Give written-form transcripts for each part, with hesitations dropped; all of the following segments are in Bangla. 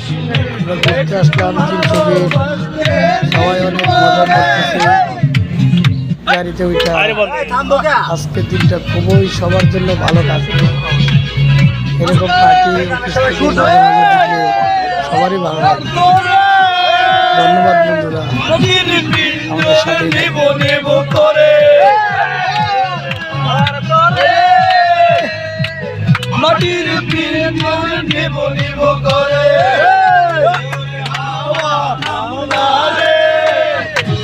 ঘুরতে আসলাম তিনশো সবাই অনেক মজা করতেছে গাড়িতে উঠে। আজকের দিনটা খুবই সবার জন্য ভালো কাটবে। এরকম পার্টি সবারই ভালো লাগবে। ধন্যবাদ বন্ধুরা আমাদের সাথে। মাটির নেব করে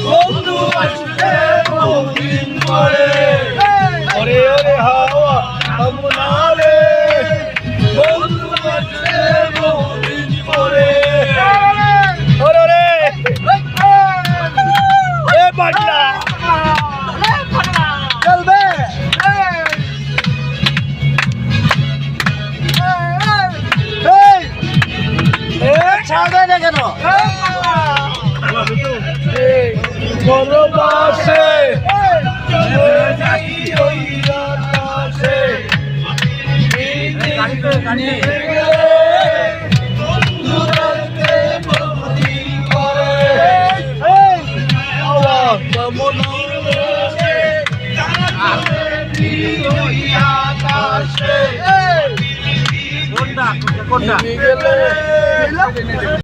বন্ধু আসলে বহুদিন পরে ওরে ওরে হাওয়া আমনারে বন্ধু আসলে বহুদিন পরে ওরে রে এ বাটলা চলবে ছাড়বে না কেন ভালোবাসে কোনটা